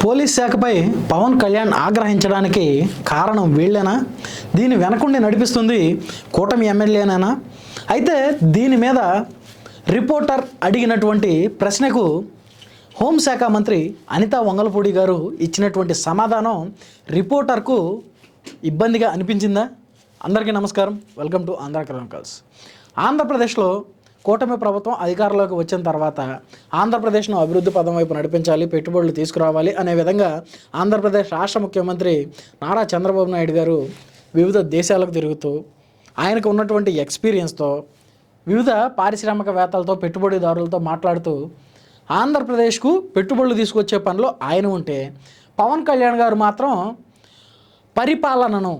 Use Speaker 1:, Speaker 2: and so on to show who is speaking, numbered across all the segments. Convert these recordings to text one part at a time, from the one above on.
Speaker 1: Police శాఖపై Pawan Kalyan ఆగ్రహించడానికి కారణం వీళ్ళేనా? దీని వెనకుండి నడిపిస్తుంది కూటమి ఎమ్మెల్యేనేనా? అయితే దీని మీద రిపోర్టర్ అడిగినటువంటి ప్రశ్నకు హోంశాఖ మంత్రి అనితా వంగలపూడి గారు ఇచ్చినటువంటి సమాధానం రిపోర్టర్కు ఇబ్బందిగా అనిపించిందా? అందరికీ నమస్కారం, వెల్కమ్ టు ఆంధ్ర క్రానికల్స్. ఆంధ్రప్రదేశ్లో కూటమి ప్రభుత్వం అధికారంలోకి వచ్చిన తర్వాత ఆంధ్రప్రదేశ్ను అభివృద్ధి పదం వైపు నడిపించాలి, పెట్టుబడులు తీసుకురావాలి అనే విధంగా ఆంధ్రప్రదేశ్ రాష్ట్ర ముఖ్యమంత్రి నారా చంద్రబాబు నాయుడు గారు వివిధ దేశాలకు తిరుగుతూ ఆయనకు ఉన్నటువంటి ఎక్స్పీరియన్స్తో వివిధ పారిశ్రామికవేత్తలతో పెట్టుబడిదారులతో మాట్లాడుతూ ఆంధ్రప్రదేశ్కు పెట్టుబడులు తీసుకొచ్చే పనిలో ఆయన ఉంటే, పవన్ కళ్యాణ్ గారు మాత్రం పరిపాలనను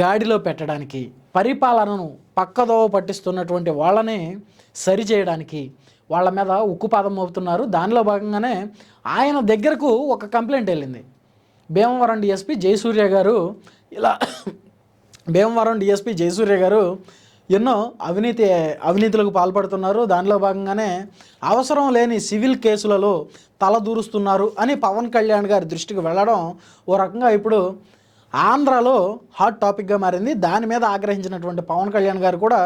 Speaker 1: గాడిలో పెట్టడానికి, పరిపాలనను పక్కదోవ పట్టిస్తున్నటువంటి వాళ్ళని సరిచేయడానికి వాళ్ళ మీద ఉక్కుపాదం మోపుతున్నారు. దానిలో భాగంగానే ఆయన దగ్గరకు ఒక కంప్లైంట్ వెళ్ళింది. భీమవరం డిఎస్పీ జయసూర్య గారు ఎన్నో అవినీతులకు పాల్పడుతున్నారు, దానిలో భాగంగానే అవసరం లేని సివిల్ కేసులలో తలదూరుస్తున్నారు అని పవన్ కళ్యాణ్ గారి దృష్టికి వెళ్ళడం ఓ రకంగా ఇప్పుడు ఆంధ్రాలో హాట్ టాపిక్గా మారింది. దాని మీద ఆగ్రహించినటువంటి పవన్ కళ్యాణ్ గారు కూడా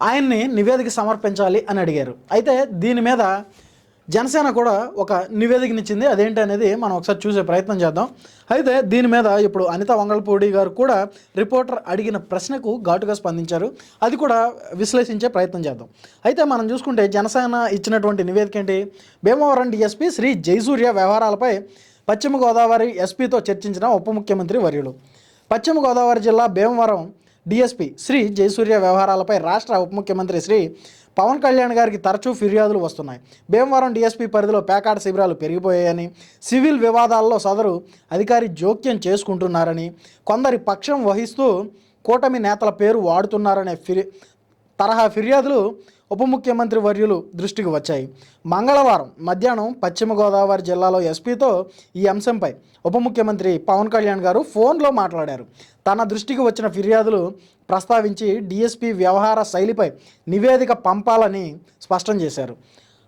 Speaker 1: ఆయన్ని నివేదిక సమర్పించాలి అని అడిగారు. అయితే దీని మీద జనసేన కూడా ఒక నివేదికనిచ్చింది. అదేంటి అనేది మనం ఒకసారి చూసే ప్రయత్నం చేద్దాం. అయితే దీని మీద ఇప్పుడు అనితా వంగలపూడి గారు కూడా రిపోర్టర్ అడిగిన ప్రశ్నకు ఘాటుగా స్పందించారు. అది కూడా విశ్లేషించే ప్రయత్నం చేద్దాం. అయితే మనం చూసుకుంటే జనసేన ఇచ్చినటువంటి నివేదిక ఏంటి? భీమవరం డిఎస్పీ శ్రీ జయసూర్య వ్యవహారాలపై పశ్చిమ గోదావరి ఎస్పీతో చర్చించిన ఉప ముఖ్యమంత్రి వర్యులు. పశ్చిమ గోదావరి జిల్లా భీమవరం డిఎస్పీ శ్రీ జయసూర్య వ్యవహారాలపై రాష్ట్ర ఉప ముఖ్యమంత్రి శ్రీ పవన్ కళ్యాణ్ గారికి తరచూ ఫిర్యాదులు వస్తున్నాయి. భీమవరం డిఎస్పీ పరిధిలో పేకాట శిబిరాలు పెరిగిపోయాయని, సివిల్ వివాదాల్లో సదరు అధికారి జోక్యం చేసుకుంటున్నారని, కొందరి పక్షం వహిస్తూ కూటమి నేతల పేరు వాడుతున్నారనే తరహా ఫిర్యాదులు ఉప ముఖ్యమంత్రి వర్యులు దృష్టికి వచ్చాయి. మంగళవారం మధ్యాహ్నం పశ్చిమ గోదావరి జిల్లాలో ఎస్పీతో ఈ అంశంపై ఉప ముఖ్యమంత్రి పవన్ కళ్యాణ్ గారు ఫోన్లో మాట్లాడారు. తన దృష్టికి వచ్చిన ఫిర్యాదులు ప్రస్తావించి డిఎస్పీ వ్యవహార శైలిపై నివేదిక పంపాలని స్పష్టం చేశారు.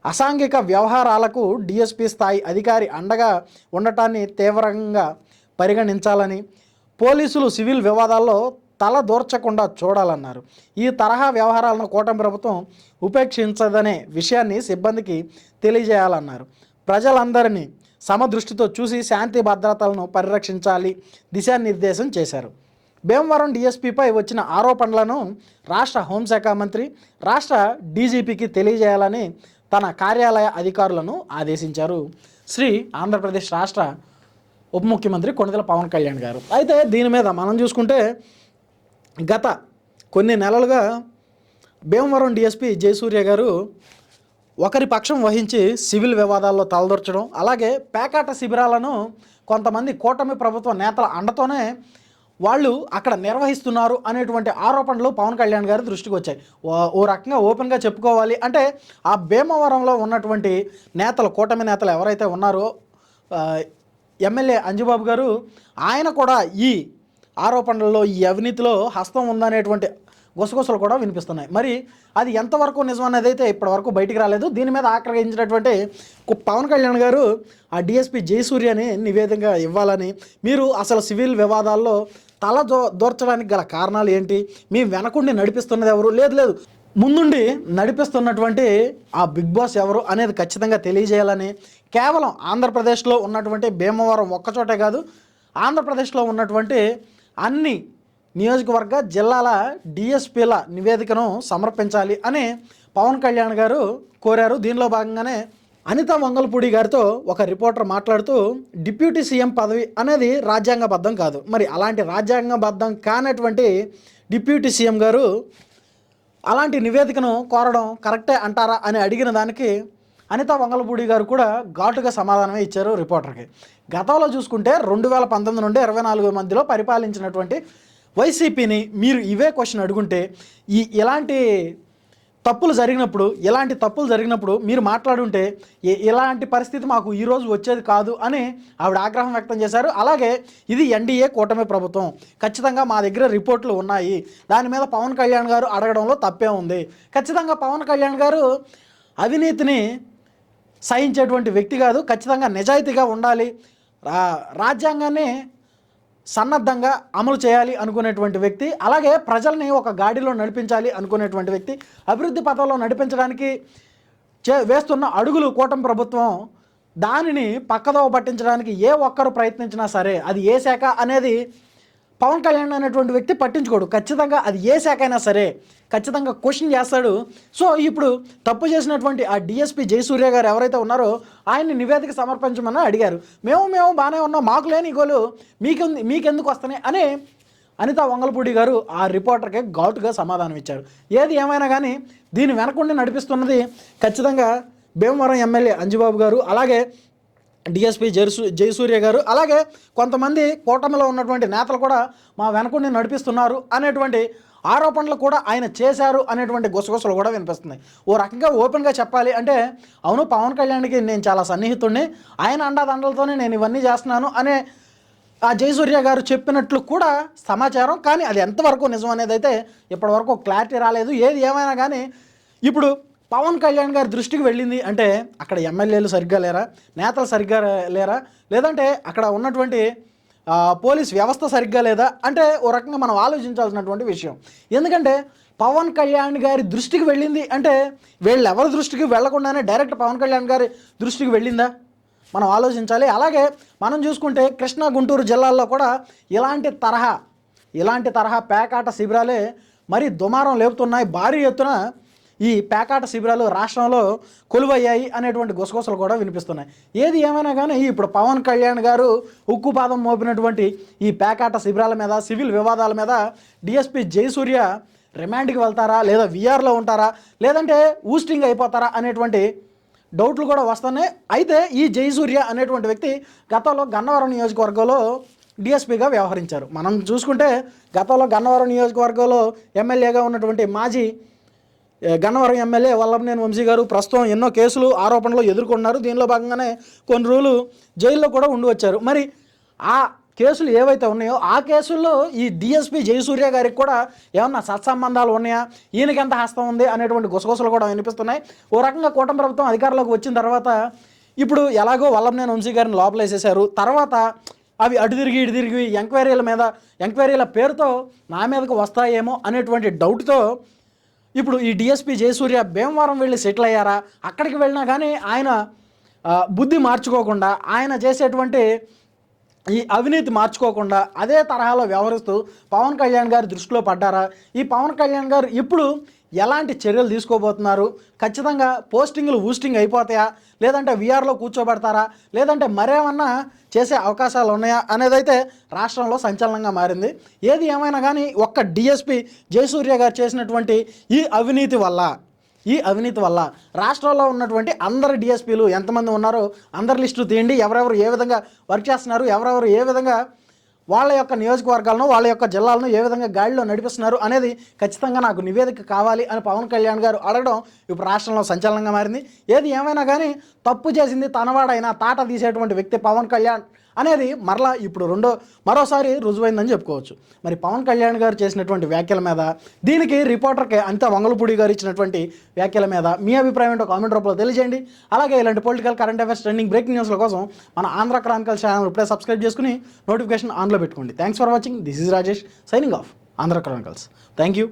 Speaker 1: అసాంఘిక వ్యవహారాలకు డిఎస్పీ స్థాయి అధికారి అండగా ఉండటాన్ని తీవ్రంగా పరిగణించాలని, పోలీసులు సివిల్ వివాదాల్లో తల దూర్చకుండా చూడాలన్నారు. ఈ తరహా వ్యవహారాలను కూటమి ప్రభుత్వం ఉపేక్షించదనే విషయాన్ని సిబ్బందికి తెలియజేయాలన్నారు. ప్రజలందరినీ సమదృష్టితో చూసి శాంతి భద్రతలను పరిరక్షించాలి దిశానిర్దేశం చేశారు. భీమవరం డిఎస్పీపై వచ్చిన ఆరోపణలను రాష్ట్ర హోంశాఖ మంత్రి రాష్ట్ర డీజీపీకి తెలియజేయాలని తన కార్యాలయ అధికారులను ఆదేశించారు శ్రీ ఆంధ్రప్రదేశ్ రాష్ట్ర ఉప ముఖ్యమంత్రి కొణిదెల పవన్ కళ్యాణ్ గారు. అయితే దీని మీద మనం చూసుకుంటే గత కొన్ని నెలలుగా భీమవరం డిఎస్పీ జయసూర్య గారు ఒకరి పక్షం వహించి సివిల్ వివాదాల్లో తలదొరచడం, అలాగే పేకాట శిబిరాలను కొంతమంది కూటమి ప్రభుత్వ నేతల అండతోనే వాళ్ళు అక్కడ నిర్వహిస్తున్నారు అనేటువంటి ఆరోపణలు పవన్ కళ్యాణ్ గారి దృష్టికి వచ్చాయి. ఓ రకంగా ఓపెన్గా చెప్పుకోవాలి అంటే ఆ భీమవరంలో ఉన్నటువంటి నేతలు, కూటమి నేతలు ఎవరైతే ఉన్నారో ఎమ్మెల్యే అంజుబాబు గారు, ఆయన కూడా ఈ ఆరోపణలలో, ఈ అవినీతిలో హస్తం ఉందనేటువంటి గుసగుసలు కూడా వినిపిస్తున్నాయి. మరి అది ఎంతవరకు నిజం అనేది అయితే ఇప్పటివరకు బయటికి రాలేదు. దీని మీద ఆగ్రహించినటువంటి పవన్ కళ్యాణ్ గారు ఆ డిఎస్పీ జయసూర్యని నివేదిక ఇవ్వాలని, మీరు అసలు సివిల్ వివాదాల్లో తల దూర్చడానికి గల కారణాలు ఏంటి, మీ వెనకుండి నడిపిస్తున్నది ఎవరు, లేదు ముందుండి నడిపిస్తున్నటువంటి ఆ బిగ్ బాస్ ఎవరు అనేది ఖచ్చితంగా తెలియజేయాలని, కేవలం ఆంధ్రప్రదేశ్లో ఉన్నటువంటి భీమవరం ఒక్కచోటే కాదు, ఆంధ్రప్రదేశ్లో ఉన్నటువంటి అన్ని నియోజకవర్గ జిల్లాల డిఎస్పీల నివేదికను సమర్పించాలి అని పవన్ కళ్యాణ్ గారు కోరారు. దీనిలో భాగంగానే అనితా వంగలపూడి గారితో ఒక రిపోర్టర్ మాట్లాడుతూ, డిప్యూటీ సీఎం పదవి అనేది రాజ్యాంగబద్ధం కాదు, మరి అలాంటి రాజ్యాంగబద్ధం కానటువంటి డిప్యూటీ సీఎం గారు అలాంటి నివేదికను కోరడం కరెక్టే అంటారా అని అడిగిన దానికి అనితా వంగలపూడి గారు కూడా ఘాటుగా సమాధానమే ఇచ్చారు రిపోర్టర్కి. గతంలో చూసుకుంటే 2019 నుండి 24 మధ్యలో పరిపాలించినటువంటి వైసీపీని మీరు ఇవే క్వశ్చన్ అడుగుంటే ఇలాంటి తప్పులు జరిగినప్పుడు మీరు మాట్లాడుంటే ఇలాంటి పరిస్థితి మాకు ఈరోజు వచ్చేది కాదు అని ఆవిడ ఆగ్రహం వ్యక్తం చేశారు. అలాగే ఇది ఎన్డీఏ కూటమి ప్రభుత్వం, ఖచ్చితంగా మా దగ్గర రిపోర్ట్లు ఉన్నాయి, దాని మీద పవన్ కళ్యాణ్ గారు అడగడంలో తప్పే ఉంది, ఖచ్చితంగా పవన్ కళ్యాణ్ గారు అవినీతిని సహించేటువంటి వ్యక్తి కాదు, ఖచ్చితంగా నిజాయితీగా ఉండాలి, రాజ్యాంగాన్ని సన్నద్ధంగా అమలు చేయాలి అనుకునేటువంటి వ్యక్తి, అలాగే ప్రజల్ని ఒక గాడిలో నడిపించాలి అనుకునేటువంటి వ్యక్తి, అభివృద్ధి పథంలో నడిపించడానికి వేస్తున్న అడుగులు కూటమి ప్రభుత్వం దానిని పక్కదోవ పట్టించడానికి ఏ ఒక్కరు ప్రయత్నించినా సరే అది ఏ శాఖ అనేది పవన్ కళ్యాణ్ అనేటువంటి వ్యక్తి పట్టించుకోడు. ఖచ్చితంగా అది ఏ శాఖ అయినా సరే ఖచ్చితంగా క్వశ్చన్ చేస్తాడు. సో ఇప్పుడు తప్పు చేసినటువంటి ఆ డిఎస్పీ జయసూర్య గారు ఎవరైతే ఉన్నారో ఆయన్ని నివేదిక సమర్పించమని అడిగారు. మేము బాగానే ఉన్నాం, మాకు లేని గోలు మీకెందుకు వస్తున్నాయి అని అనితా వంగలపూడి గారు ఆ రిపోర్టర్కి ఘాటుగా సమాధానం ఇచ్చారు. ఏది ఏమైనా కానీ దీని వెనకుండి నడిపిస్తున్నది ఖచ్చితంగా భీమవరం ఎమ్మెల్యే అంజిబాబు గారు, అలాగే డిఎస్పీ జయసూర్య గారు, అలాగే కొంతమంది కూటమిలో ఉన్నటువంటి నేతలు కూడా మా వెనకుండి నడిపిస్తున్నారు అనేటువంటి ఆరోపణలు కూడా ఆయన చేశారు అనేటువంటి గుసగుసలు కూడా వినిపిస్తున్నాయి. ఓ రకంగా ఓపెన్గా చెప్పాలి అంటే అవును, పవన్ కళ్యాణ్కి నేను చాలా సన్నిహితుడిని, ఆయన అండాదండలతోనే నేను ఇవన్నీ చేస్తున్నాను అనే ఆ జయసూర్య గారు చెప్పినట్లు కూడా సమాచారం. కానీ అది ఎంతవరకు నిజం అనేది అయితే ఇప్పటివరకు క్లారిటీ రాలేదు. ఏది ఏమైనా కానీ ఇప్పుడు పవన్ కళ్యాణ్ గారి దృష్టికి వెళ్ళింది అంటే అక్కడ ఎమ్మెల్యేలు సరిగ్గా లేరా, నేతలు సరిగ్గా లేరా, లేదంటే అక్కడ ఉన్నటువంటి పోలీస్ వ్యవస్థ సరిగ్గా లేదా అంటే ఓ రకంగా మనం ఆలోచించాల్సినటువంటి విషయం. ఎందుకంటే పవన్ కళ్యాణ్ గారి దృష్టికి వెళ్ళింది అంటే వీళ్ళెవరి దృష్టికి వెళ్లకుండానే డైరెక్ట్ పవన్ కళ్యాణ్ గారి దృష్టికి వెళ్ళిందా మనం ఆలోచించాలి. అలాగే మనం చూసుకుంటే కృష్ణా గుంటూరు జిల్లాల్లో కూడా ఇలాంటి తరహా పేకాట శిబిరాలే మరి దుమారం లేపుతున్నాయి. భారీ ఎత్తున ఈ పేకాట శిబిరాలు రాష్ట్రంలో కొలువయ్యాయి అనేటువంటి గుసగుసలు కూడా వినిపిస్తున్నాయి. ఏది ఏమైనా కానీ ఇప్పుడు పవన్ కళ్యాణ్ గారు ఉక్కుపాదం మోపినటువంటి ఈ పేకాట శిబిరాల మీద, సివిల్ వివాదాల మీద డిఎస్పీ జయసూర్య రిమాండ్కి వెళ్తారా, లేదా విఆర్లో ఉంటారా, లేదంటే ఊస్టింగ్ అయిపోతారా అనేటువంటి డౌట్లు కూడా వస్తున్నాయి. అయితే ఈ జయసూర్య అనేటువంటి వ్యక్తి గతంలో గన్నవరం నియోజకవర్గంలో డిఎస్పీగా వ్యవహరించారు. మనం చూసుకుంటే గతంలో గన్నవరం నియోజకవర్గంలో ఎమ్మెల్యేగా ఉన్నటువంటి మాజీ గన్నవరం ఎమ్మెల్యే వల్లభనేని వంశీ గారు ప్రస్తుతం ఎన్నో కేసులు ఆరోపణలు ఎదుర్కొన్నారు. దీనిలో భాగంగానే కొన్ని రోజులు జైల్లో కూడా ఉండి వచ్చారు. మరి ఆ కేసులు ఏవైతే ఉన్నాయో ఆ కేసుల్లో ఈ డిఎస్పీ జయసూర్య గారికి కూడా ఏమన్నా సత్సంబంధాలు ఉన్నాయా, ఈయనకి ఎంత హస్తం ఉంది అనేటువంటి గుసగుసలు కూడా వినిపిస్తున్నాయి. ఓ రకంగా కూటమి ప్రభుత్వం అధికారంలోకి వచ్చిన తర్వాత ఇప్పుడు ఎలాగో వల్లభనేని వంశీ గారిని లోపలేసేశారు. తర్వాత అవి అటు తిరిగి ఇటు తిరిగి ఎంక్వైరీల పేరుతో నా మీదకు వస్తాయేమో అనేటువంటి డౌట్తో ఇప్పుడు ఈ డిఎస్పీ జయసూర్య భీమవరం వెళ్ళి సెటిల్ అయ్యారా, అక్కడికి వెళ్ళినా కానీ ఆయన బుద్ధి మార్చుకోకుండా, ఆయన చేసేటువంటి ఈ అవినీతి మార్చుకోకుండా అదే తరహాలో వ్యవహరిస్తూ పవన్ కళ్యాణ్ గారి దృష్టిలో పడ్డారా, ఈ పవన్ కళ్యాణ్ గారు ఇప్పుడు ఎలాంటి చర్యలు తీసుకోబోతున్నారు, ఖచ్చితంగా పోస్టింగ్లు ఊస్టింగ్ అయిపోతాయా, లేదంటే వీఆర్లో కూర్చోబెడతారా, లేదంటే మరేమన్నా చేసే అవకాశాలు ఉన్నాయా అనేదైతే రాష్ట్రంలో సంచలనంగా మారింది. ఏది ఏమైనా కానీ ఒక్క డిఎస్పీ జయసూర్య గారు చేసినటువంటి ఈ అవినీతి వల్ల రాష్ట్రంలో ఉన్నటువంటి అందరు డిఎస్పీలు ఎంతమంది ఉన్నారో అందరి లిస్టు తీయండి, ఎవరెవరు ఏ విధంగా వర్క్ చేస్తున్నారు, ఎవరెవరు ఏ విధంగా వాళ్ళ యొక్క నియోజకవర్గాలను, వాళ్ళ యొక్క జిల్లాలను ఏ విధంగా గాడిలో నడిపిస్తున్నారు అనేది ఖచ్చితంగా నాకు నివేదిక కావాలి అని పవన్ కళ్యాణ్ గారు అడగడం ఇప్పుడు రాష్ట్రంలో సంచలనంగా మారింది. ఏది ఏమైనా కానీ తప్పు చేసింది తనవాడైనా తాట తీసేటువంటి వ్యక్తి పవన్ కళ్యాణ్ అనేది ఇప్పుడు మరోసారి రుజువైందని చెప్పుకోవచ్చు. మరి పవన్ కళ్యాణ్ గారు చేసినటువంటి వ్యాఖ్యల మీద, దీనికి రిపోర్టర్కి అనితా వంగలపూడి గారు ఇచ్చినటువంటి వ్యాఖ్యల మీద మీ అభిప్రాయం ఏంటో కామెంట్ రూపంలో తెలియజేయండి. అలాగే ఇలాంటి political, current affairs, trending, breaking న్యూస్ల కోసం మన ఆంధ్ర క్రానికల్స్ ఛానల్ ఇప్పుడే సబ్స్క్రైబ్ చేసుకుని నోటిఫికేషన్ ఆన్లో పెట్టుకోండి. Thanks for watching. This is Rajesh signing off. Andhra Chronicles. Thank you.